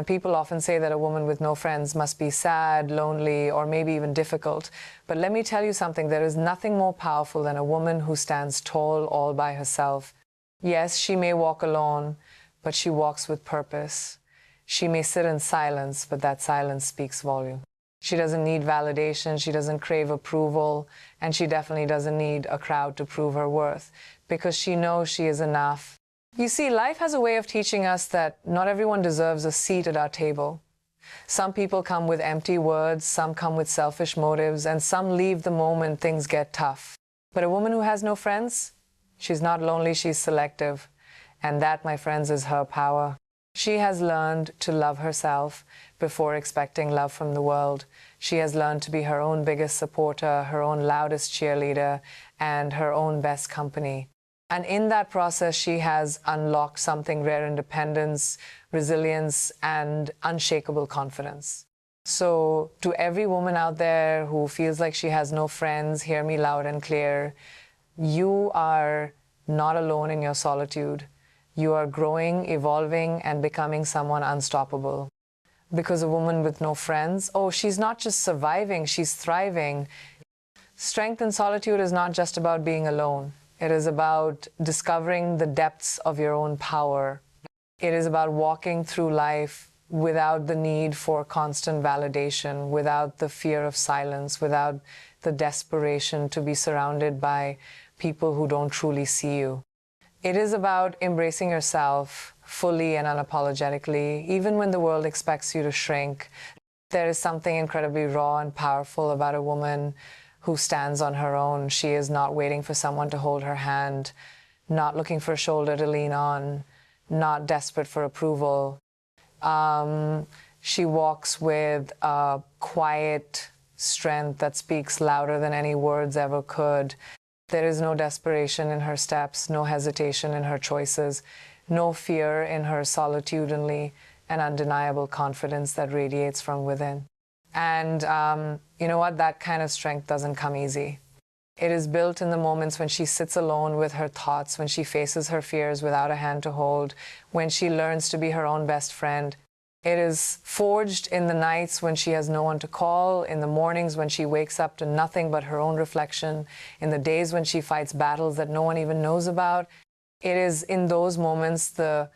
People often say that a woman with no friends must be sad, lonely, or maybe even difficult. But let me tell you something, there is nothing more powerful than a woman who stands tall all by herself. Yes, she may walk alone, but she walks with purpose. She may sit in silence, but that silence speaks volume. She doesn't need validation, she doesn't crave approval, and she definitely doesn't need a crowd to prove her worth, because she knows she is enough. You see, life has a way of teaching us that not everyone deserves a seat at our table. Some people come with empty words, some come with selfish motives, and some leave the moment things get tough. But a woman who has no friends, she's not lonely, she's selective. And that, my friends, is her power. She has learned to love herself before expecting love from the world. She has learned to be her own biggest supporter, her own loudest cheerleader, and her own best company. And in that process, she has unlocked something rare: independence, resilience, and unshakable confidence. So to every woman out there who feels like she has no friends, hear me loud and clear. You are not alone in your solitude. You are growing, evolving, and becoming someone unstoppable. Because a woman with no friends, she's not just surviving, she's thriving. Strength in solitude is not just about being alone. It is about discovering the depths of your own power. It is about walking through life without the need for constant validation, without the fear of silence, without the desperation to be surrounded by people who don't truly see you. It is about embracing yourself fully and unapologetically, even when the world expects you to shrink. There is something incredibly raw and powerful about a woman who stands on her own. She is not waiting for someone to hold her hand, not looking for a shoulder to lean on, not desperate for approval. She walks with a quiet strength that speaks louder than any words ever could. There is no desperation in her steps, no hesitation in her choices, no fear in her solitudinally and undeniable confidence that radiates from within. And you know what? That kind of strength doesn't come easy. It is built in the moments when she sits alone with her thoughts, when she faces her fears without a hand to hold, when she learns to be her own best friend. It is forged in the nights when she has no one to call, in the mornings when she wakes up to nothing but her own reflection, in the days when she fights battles that no one even knows about. It is in those moments, the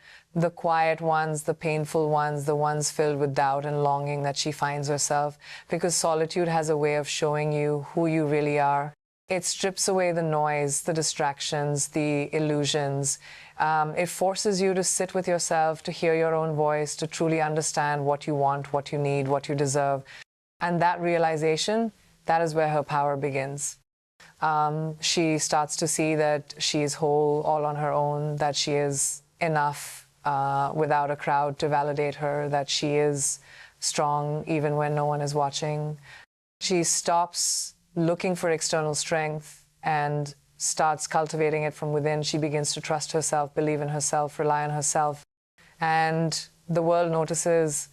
quiet ones, the painful ones, the ones filled with doubt and longing, that she finds herself, because solitude has a way of showing you who you really are. It strips away the noise, the distractions, the illusions. It forces you to sit with yourself, to hear your own voice, to truly understand what you want, what you need, what you deserve. And that realization, that is where her power begins. She starts to see that she is whole all on her own, that she is enough without a crowd to validate her, that she is strong even when no one is watching. She stops looking for external strength and starts cultivating it from within. She begins to trust herself, believe in herself, rely on herself. And the world notices.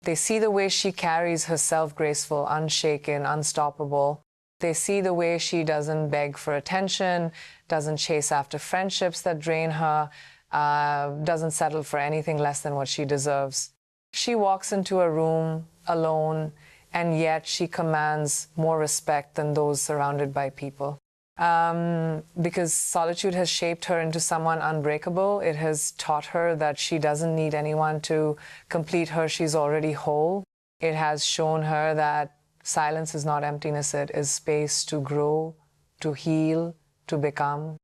They see the way she carries herself graceful, unshaken, unstoppable. They see the way she doesn't beg for attention, doesn't chase after friendships that drain her, doesn't settle for anything less than what she deserves. She walks into a room alone, and yet she commands more respect than those surrounded by people. Because solitude has shaped her into someone unbreakable. It has taught her that she doesn't need anyone to complete her. She's already whole. It has shown her that silence is not emptiness. It is space to grow, to heal, to become.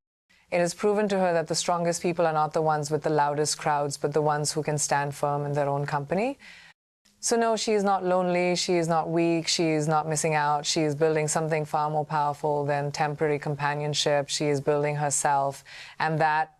It has proven to her that the strongest people are not the ones with the loudest crowds, but the ones who can stand firm in their own company. So no, she is not lonely, she is not weak, she is not missing out. She is building something far more powerful than temporary companionship. She is building herself, and that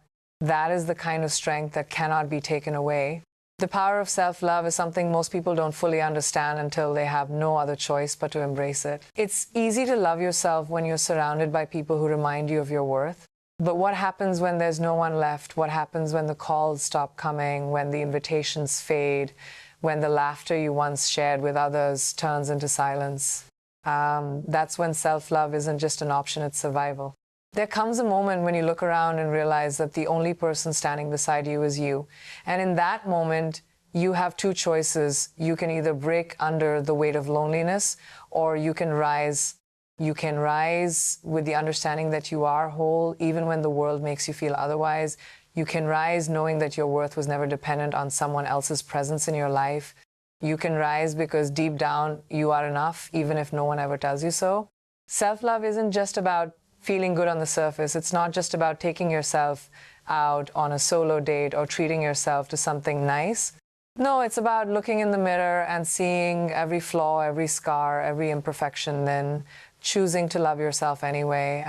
is the kind of strength that cannot be taken away. The power of self-love is something most people don't fully understand until they have no other choice but to embrace it. It's easy to love yourself when you're surrounded by people who remind you of your worth. But what happens when there's no one left? What happens when the calls stop coming, when the invitations fade, when the laughter you once shared with others turns into silence? That's when self-love isn't just an option, it's survival. There comes a moment when you look around and realize that the only person standing beside you is you. And in that moment, you have two choices. You can either break under the weight of loneliness, or you can rise. You can rise with the understanding that you are whole, even when the world makes you feel otherwise. You can rise knowing that your worth was never dependent on someone else's presence in your life. You can rise because deep down you are enough, even if no one ever tells you so. Self-love isn't just about feeling good on the surface. It's not just about taking yourself out on a solo date or treating yourself to something nice. No, it's about looking in the mirror and seeing every flaw, every scar, every imperfection, then choosing to love yourself anyway.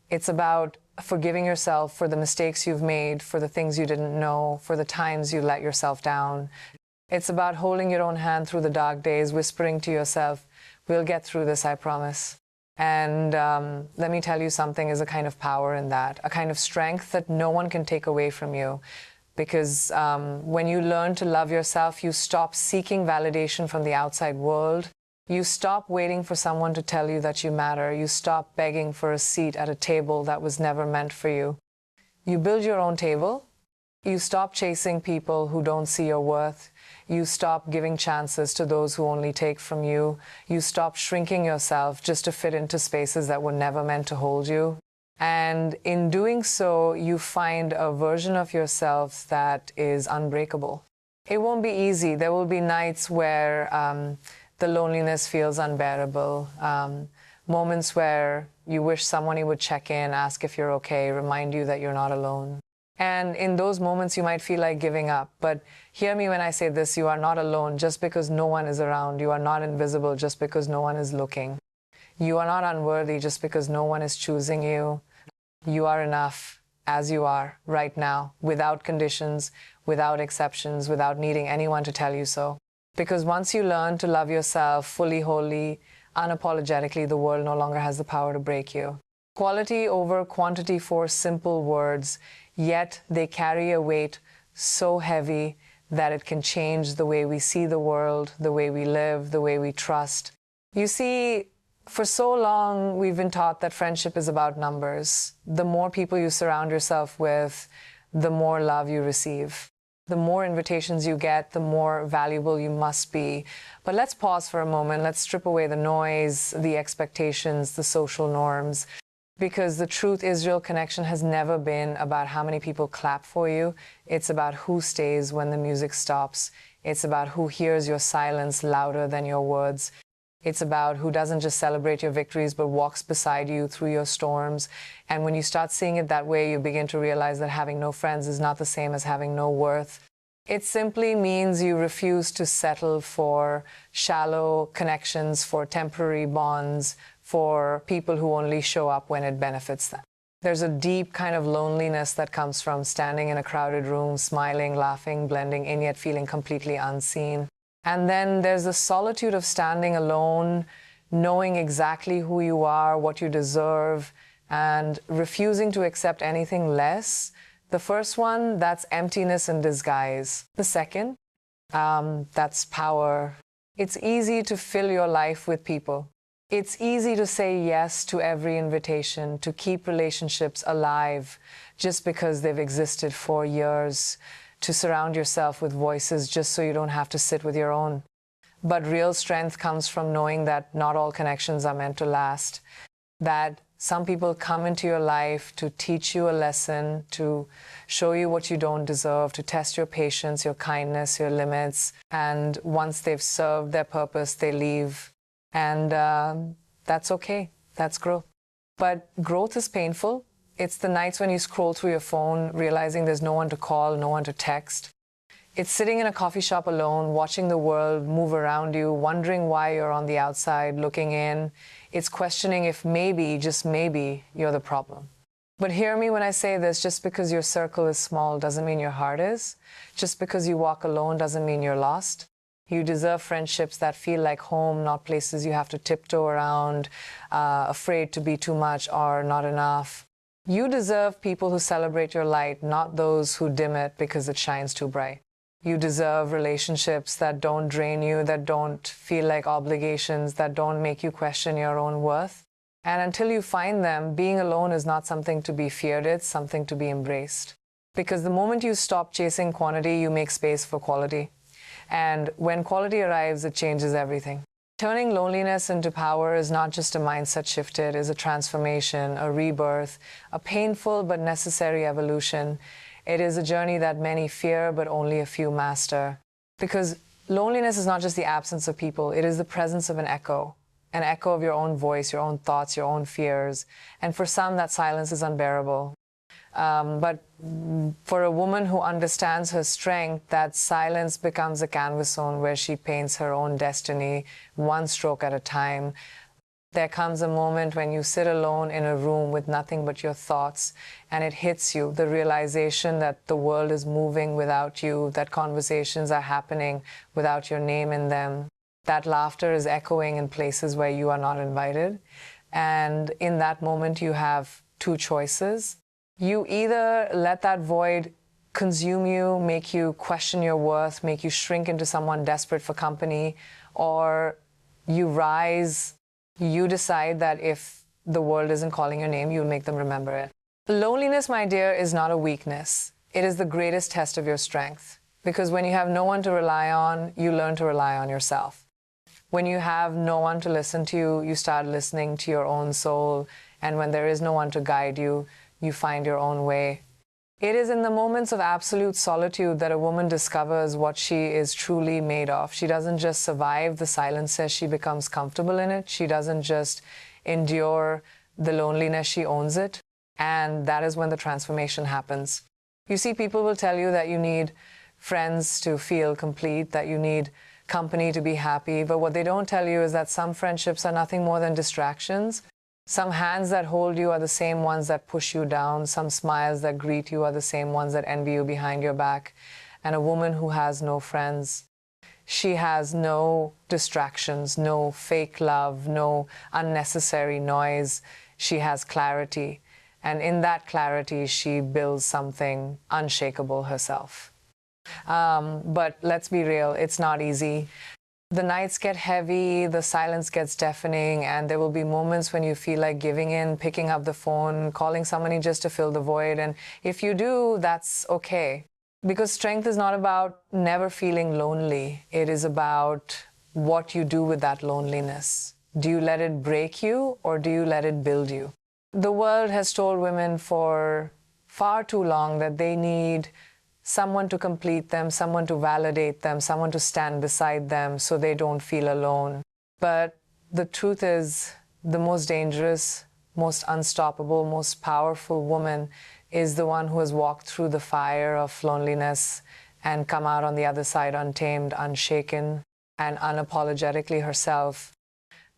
It's about forgiving yourself for the mistakes you've made, for the things you didn't know, for the times you let yourself down. It's about holding your own hand through the dark days, whispering to yourself, we'll get through this, I promise. And let me tell you something, is a kind of power in that, a kind of strength that no one can take away from you. Because when you learn to love yourself, you stop seeking validation from the outside world. You stop waiting for someone to tell you that you matter. You stop begging for a seat at a table that was never meant for you. You build your own table. You stop chasing people who don't see your worth. You stop giving chances to those who only take from you. You stop shrinking yourself just to fit into spaces that were never meant to hold you. And in doing so, you find a version of yourself that is unbreakable. It won't be easy. There will be nights where the loneliness feels unbearable, moments where you wish someone would check in, ask if you're okay, remind you that you're not alone. And in those moments, you might feel like giving up. But hear me when I say this, you are not alone just because no one is around. You are not invisible just because no one is looking. You are not unworthy just because no one is choosing you. You are enough as you are right now, without conditions, without exceptions, without needing anyone to tell you so. Because once you learn to love yourself fully, wholly, unapologetically, the world no longer has the power to break you. Quality over quantity, four simple words, yet they carry a weight so heavy that it can change the way we see the world, the way we live, the way we trust. You see, for so long, we've been taught that friendship is about numbers. The more people you surround yourself with, the more love you receive. The more invitations you get, the more valuable you must be. But let's pause for a moment. Let's strip away the noise, the expectations, the social norms. Because the truth is, real connection has never been about how many people clap for you. It's about who stays when the music stops. It's about who hears your silence louder than your words. It's about who doesn't just celebrate your victories, but walks beside you through your storms. And when you start seeing it that way, you begin to realize that having no friends is not the same as having no worth. It simply means you refuse to settle for shallow connections, for temporary bonds, for people who only show up when it benefits them. There's a deep kind of loneliness that comes from standing in a crowded room, smiling, laughing, blending in, yet feeling completely unseen. And then there's the solitude of standing alone, knowing exactly who you are, what you deserve, and refusing to accept anything less. The first one, that's emptiness in disguise. The second, that's power. It's easy to fill your life with people. It's easy to say yes to every invitation, to keep relationships alive just because they've existed for years, to surround yourself with voices just so you don't have to sit with your own. But real strength comes from knowing that not all connections are meant to last, that some people come into your life to teach you a lesson, to show you what you don't deserve, to test your patience, your kindness, your limits, and once they've served their purpose, they leave. And that's okay. That's growth. But growth is painful. It's the nights when you scroll through your phone, realizing there's no one to call, no one to text. It's sitting in a coffee shop alone, watching the world move around you, wondering why you're on the outside, looking in. It's questioning if maybe, just maybe, you're the problem. But hear me when I say this, just because your circle is small doesn't mean your heart is. Just because you walk alone doesn't mean you're lost. You deserve friendships that feel like home, not places you have to tiptoe around, afraid to be too much or not enough. You deserve people who celebrate your light, not those who dim it because it shines too bright. You deserve relationships that don't drain you, that don't feel like obligations, that don't make you question your own worth. And until you find them, being alone is not something to be feared, it's something to be embraced. Because the moment you stop chasing quantity, you make space for quality. And when quality arrives, it changes everything. Turning loneliness into power is not just a mindset shift, it is a transformation, a rebirth, a painful but necessary evolution. It is a journey that many fear, but only a few master. Because loneliness is not just the absence of people, it is the presence of an echo of your own voice, your own thoughts, your own fears. And for some, that silence is unbearable. But for a woman who understands her strength, that silence becomes a canvas zone where she paints her own destiny, one stroke at a time. There comes a moment when you sit alone in a room with nothing but your thoughts, and it hits you, the realization that the world is moving without you, that conversations are happening without your name in them, that laughter is echoing in places where you are not invited. And in that moment, you have two choices. You either let that void consume you, make you question your worth, make you shrink into someone desperate for company, or you rise, you decide that if the world isn't calling your name, you'll make them remember it. Loneliness, my dear, is not a weakness. It is the greatest test of your strength. Because when you have no one to rely on, you learn to rely on yourself. When you have no one to listen to you, you start listening to your own soul. And when there is no one to guide you, you find your own way. It is in the moments of absolute solitude that a woman discovers what she is truly made of. She doesn't just survive the silences, she becomes comfortable in it. She doesn't just endure the loneliness, she owns it. And that is when the transformation happens. You see, people will tell you that you need friends to feel complete, that you need company to be happy. But what they don't tell you is that some friendships are nothing more than distractions. Some hands that hold you are the same ones that push you down. Some smiles that greet you are the same ones that envy you behind your back. And a woman who has no friends, she has no distractions, no fake love, no unnecessary noise. She has clarity. And in that clarity, she builds something unshakable herself. But let's be real, it's not easy. The nights get heavy, the silence gets deafening, and there will be moments when you feel like giving in, picking up the phone, calling somebody just to fill the void. And if you do, that's okay. Because strength is not about never feeling lonely. It is about what you do with that loneliness. Do you let it break you, or do you let it build you? The world has told women for far too long that they need someone to complete them, someone to validate them, someone to stand beside them so they don't feel alone. But the truth is, the most dangerous, most unstoppable, most powerful woman is the one who has walked through the fire of loneliness and come out on the other side untamed, unshaken, and unapologetically herself.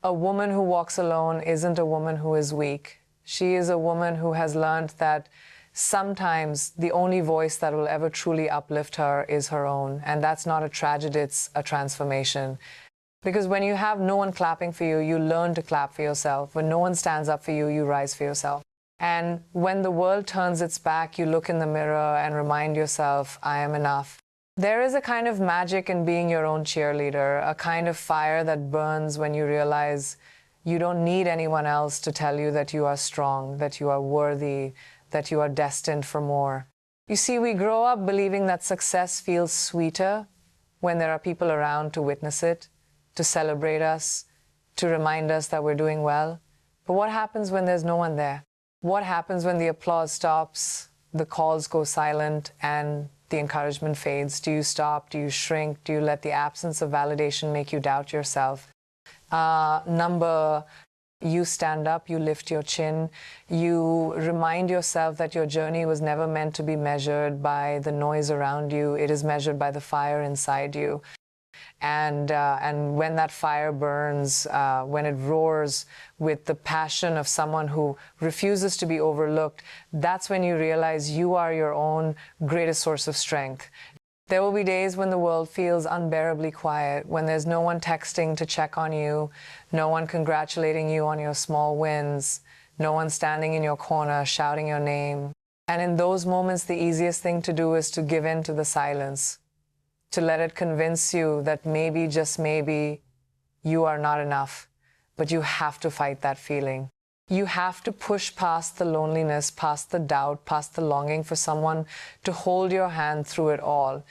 A woman who walks alone isn't a woman who is weak. She is a woman who has learned that sometimes the only voice that will ever truly uplift her is her own. And that's not a tragedy, it's a transformation. Because when you have no one clapping for you, you learn to clap for yourself. When no one stands up for you, you rise for yourself. And when the world turns its back, you look in the mirror and remind yourself, I am enough. There is a kind of magic in being your own cheerleader, a kind of fire that burns when you realize you don't need anyone else to tell you that you are strong, that you are worthy, that you are destined for more. You see, we grow up believing that success feels sweeter when there are people around to witness it, to celebrate us, to remind us that we're doing well. But what happens when there's no one there? What happens when the applause stops, the calls go silent, and the encouragement fades? Do you stop? Do you shrink? Do you let the absence of validation make you doubt yourself? You stand up, you lift your chin, you remind yourself that your journey was never meant to be measured by the noise around you. It is measured by the fire inside you. And when that fire burns, when it roars with the passion of someone who refuses to be overlooked, that's when you realize you are your own greatest source of strength. There will be days when the world feels unbearably quiet, when there's no one texting to check on you, no one congratulating you on your small wins, no one standing in your corner shouting your name. And in those moments, the easiest thing to do is to give in to the silence, to let it convince you that maybe, just maybe, you are not enough, but you have to fight that feeling. You have to push past the loneliness, past the doubt, past the longing for someone to hold your hand through it all.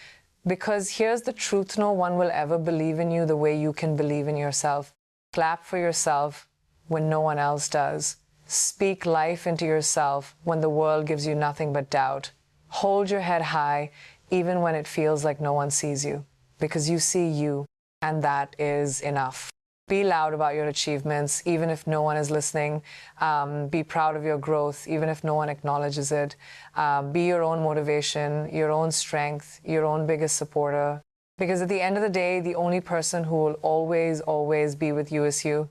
Because here's the truth, no one will ever believe in you the way you can believe in yourself. Clap for yourself when no one else does. Speak life into yourself when the world gives you nothing but doubt. Hold your head high even when it feels like no one sees you, because you see you, and that is enough. Be loud about your achievements, even if no one is listening. Be proud of your growth, even if no one acknowledges it. Be your own motivation, your own strength, your own biggest supporter. Because at the end of the day, the only person who will always, always be with you is you.